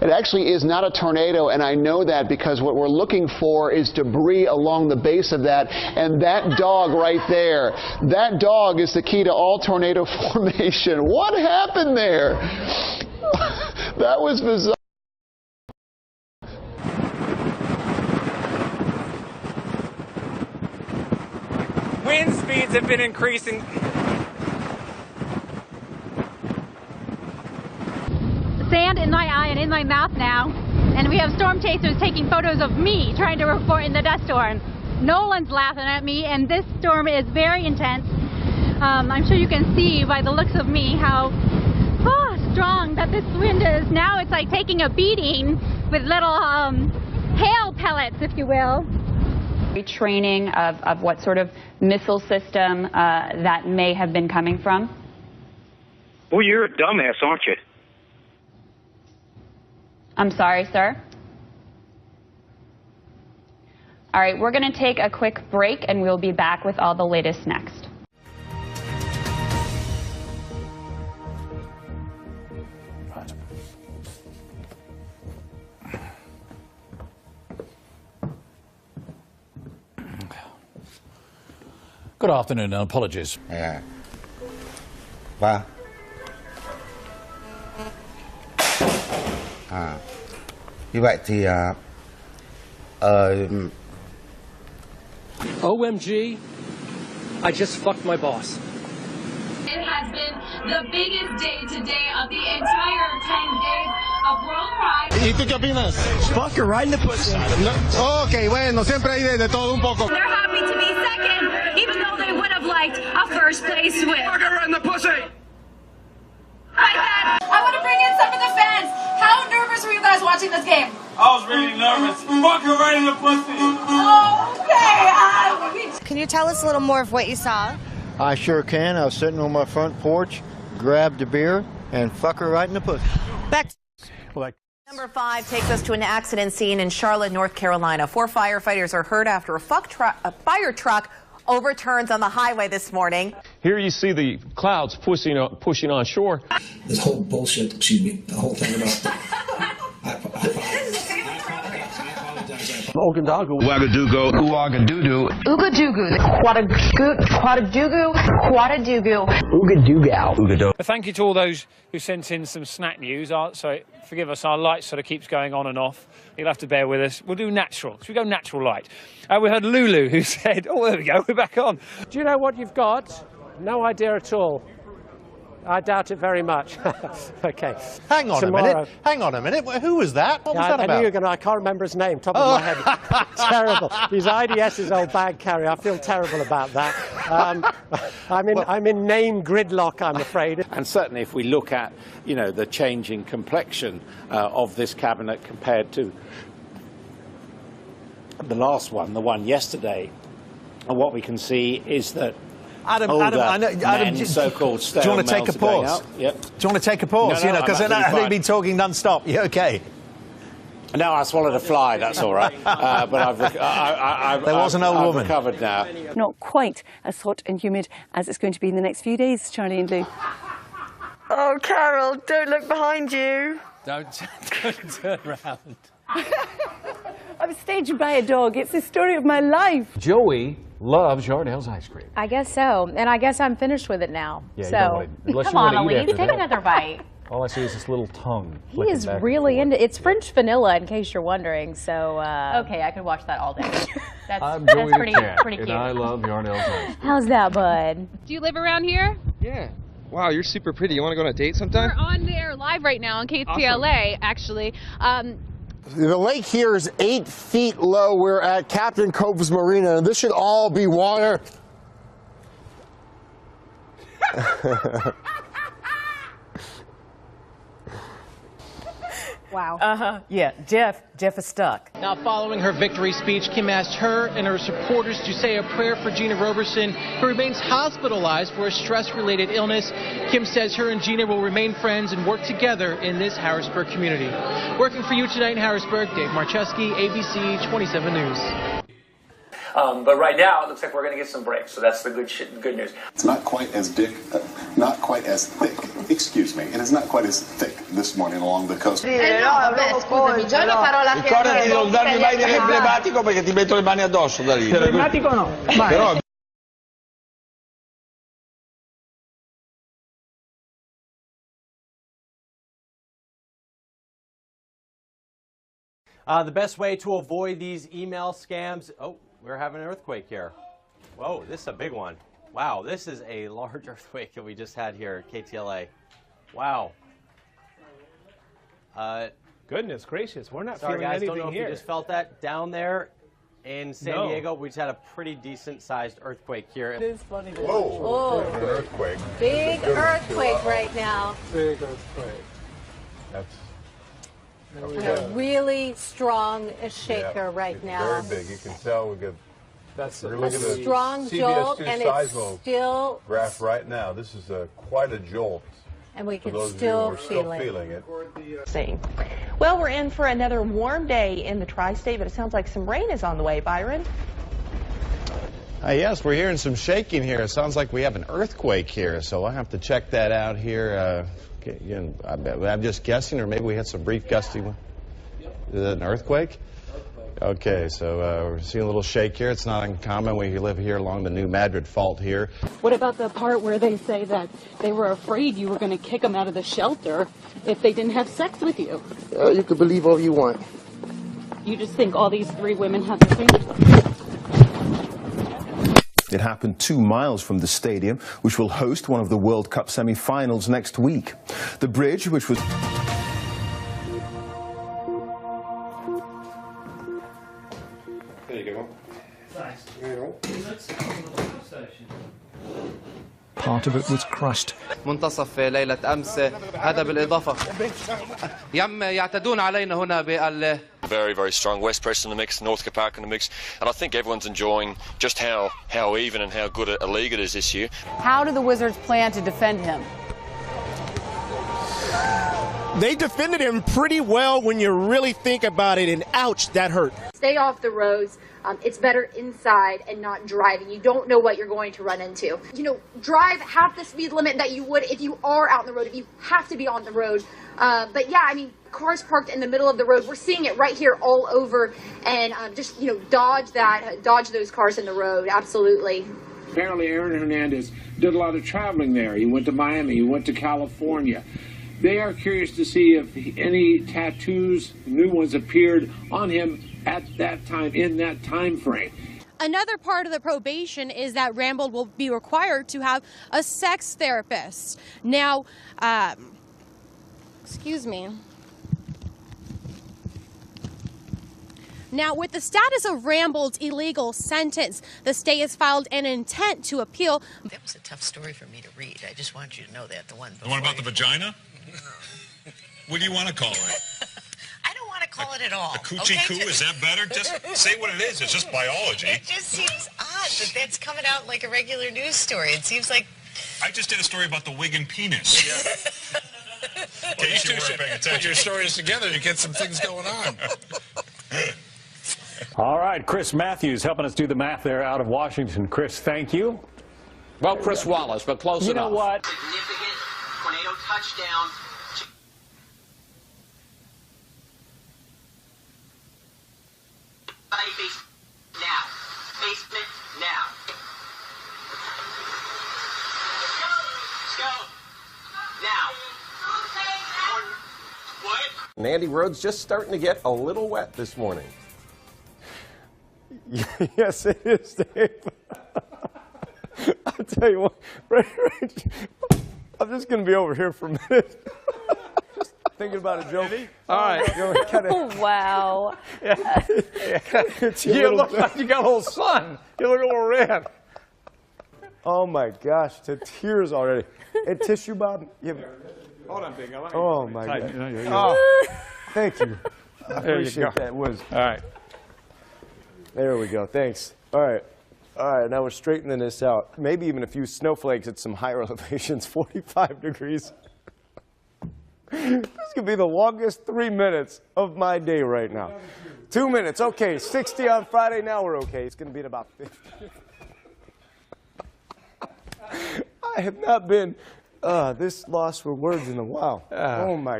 It actually is not a tornado, and I know that because what we're looking for is debris along the base of that, and that dog right there, that dog is the key to all tornado formation. What happened there? That was bizarre. Wind speeds have been increasing. Sand in my eye and in my mouth now, and we have storm chasers taking photos of me trying to report in the dust storm. No one's laughing at me, and this storm is very intense. I'm sure you can see by the looks of me how strong that this wind is. Now it's like taking a beating with little hail pellets, if you will. Training of what sort of missile system that may have been coming from? Well, you're a dumbass, aren't you? I'm sorry, sir. All right, we're going to take a quick break, and we'll be back with all the latest next. Good afternoon, and apologies. Yeah. Wow. Như vậy thì OMG, I just fucked my boss. It has been the biggest day today of the entire 10 days of World Pride. ¿Y tú qué opinas? Fuck her right in the pussy. No. Ok, bueno, siempre hay de todo un poco. They're happy to be second, even though they would have liked a first place win. Fuck her right in the pussy. Like that. I want to bring in some of the fans. How nervous were you guys watching this game? I was really nervous. Fuck her right in the pussy. Okay. Can you tell us a little more of what you saw? I sure can. I was sitting on my front porch, grabbed a beer, and fuck her right in the pussy. Back. Number 5 takes us to an accident scene in Charlotte, North Carolina. 4 firefighters are hurt after a fire truck overturns on the highway this morning. Here you see the clouds pushing on shore. This whole bullshit, excuse me, the whole thing about Ogandago, Wagadugo, Uagadudu, Ugadugu, Quadadugu, Ugadugao, Ugado. Thank you to all those who sent in some snack news. So forgive us, our light sort of keeps going on and off. You'll have to bear with us. We'll do natural. Should we go natural light? We heard Lulu who said, oh, there we go, we're back on. Do you know what you've got? No idea at all. I doubt it very much. Okay. Hang on a minute. Hang on a minute. Who was that? What was that about? I can't remember his name. Top of my head. Terrible. He's IDS's old bag carrier. I feel terrible about that. I'm in name gridlock, I'm afraid. And certainly, if we look at, the changing complexion of this cabinet compared to the last one, the one yesterday, and what we can see is that. Adam, so-called do you want to take a pause? Yep. Do you want to take a pause? No, because I've been talking non-stop. You okay? No, I swallowed a fly. That's all right. But there was an old woman. I've recovered now. Not quite as hot and humid as it's going to be in the next few days, Charlie and Lou. Oh, Carol, don't look behind you. Don't turn around. I was staged by a dog. It's the story of my life. Joey loves Yardell's ice cream. I guess so, and I guess I'm finished with it now. Yeah, so come on, Elise, take another bite. All I see is this little tongue. He is really into it's French vanilla, in case you're wondering. So okay, I could watch that all day. I'm that's Joey pretty cute. And I love Yardell's ice cream. How's that, bud? Do you live around here? Yeah. Wow, you're super pretty. You want to go on a date sometime? We're on the air live right now on KTLA, actually. The lake here is 8 feet low. We're at Captain Cove's Marina, and this should all be water. Wow. Yeah, Jeff is stuck. Now, following her victory speech, Kim asked her and her supporters to say a prayer for Gina Roberson, who remains hospitalized for a stress-related illness. Kim says her and Gina will remain friends and work together in this Harrisburg community. Working for you tonight in Harrisburg, Dave Marcheski, ABC 27 News. But right now, it looks like we're going to get some breaks. So that's the good news. It's not quite as thick. Excuse me. It is not quite as thick this morning along the coast. Ricordati di non darmi mai dire emblematico perché ti metto le mani addosso da lì. Emblematico no. Però the best way to avoid these email scams. Oh, we're having an earthquake here. Whoa, this is a big one. Wow, this is a large earthquake that we just had here at KTLA. Wow. Goodness gracious, we're not Sorry feeling guys, anything don't know if here. you just felt that down there in San Diego. We just had a pretty decent-sized earthquake here. It is funny. Whoa, an earthquake. Big earthquake right now. Big earthquake. That's A really strong shaker right now. very big. You can tell we get. That's We're A looking at strong jolt, CBS2 and it's seismo still, graph right now. This is quite a jolt. and we For can those of you still who are feel it. feeling it. Well, we're in for another warm day in the tri-state, but it sounds like some rain is on the way. Byron? Yes, we're hearing some shaking here. It sounds like we have an earthquake here, so I'll have to check that out here. Again, I'm just guessing, or maybe we had some brief gusty one. Is it an earthquake? Okay, so we're seeing a little shake here. It's not uncommon. We live here along the New Madrid Fault here. What about the part where they say that they were afraid you were going to kick them out of the shelter if they didn't have sex with you? You can believe all you want. You just think all these 3 women have the same? It happened 2 miles from the stadium, which will host one of the World Cup semi-finals next week. The bridge, which was... There you go. Nice. Part of it was crushed. منتصف ليلة أمس هذا بالإضافة يعتدون علينا هنا بال Very, very strong. West Preston in the mix, Northcote Park in the mix, and I think everyone's enjoying just how even and how good a league it is this year. How do the Wizards plan to defend him? They defended him pretty well when you really think about it, and ouch, that hurt. Stay off the roads. It's better inside and not driving. You don't know what you're going to run into. You know, drive half the speed limit that you would if you are out on the road, if you have to be on the road. But yeah, I mean, cars parked in the middle of the road. We're seeing it right here all over, and just, you know, dodge those cars in the road. Absolutely. Apparently Aaron Hernandez did a lot of traveling there. He went to Miami, he went to California. They are curious to see if any tattoos, new ones, appeared on him at that time, in that time frame. Another part of the probation is that Rambold will be required to have a sex therapist. Now, excuse me. Now, with the status of Rambold's illegal sentence, the state has filed an intent to appeal. That was a tough story for me to read. I just want you to know that. The one about the vagina? What do you want to call it? I don't want to call it at all. A coochie coo, is that better? Just say what it is. It's just biology. It just seems odd that that's coming out like a regular news story. It seems like... I just did a story about the wig and penis. Yeah. Well, you two should put your stories together to get some things going on. All right, Chris Matthews helping us do the math there out of Washington. Chris, thank you. Well, Chris Wallace, but close enough. You know what? Significant tornado touchdown. Now. Basement now. Let's go. Now. What? And Andy Rhodes just starting to get a little wet this morning. Yes, it is, Dave. I'll tell you what, I'm just going to be over here for a minute. Just thinking about a joke. All right. Oh, wow. You look like you got a little sun. You look a little red. Oh, my gosh, to tears already. And tissue, Bob? Hold on, Big. Oh, my God. Oh, thank you. I appreciate that. All right. There we go. Thanks. All right. All right. Now we're straightening this out. Maybe even a few snowflakes at some higher elevations, 45 degrees. This could be the longest 3 minutes of my day right now. 2 minutes. Okay, 60 on Friday. Now we're okay. It's going to be at about 50. I have not been this lost for words in a while. Oh, my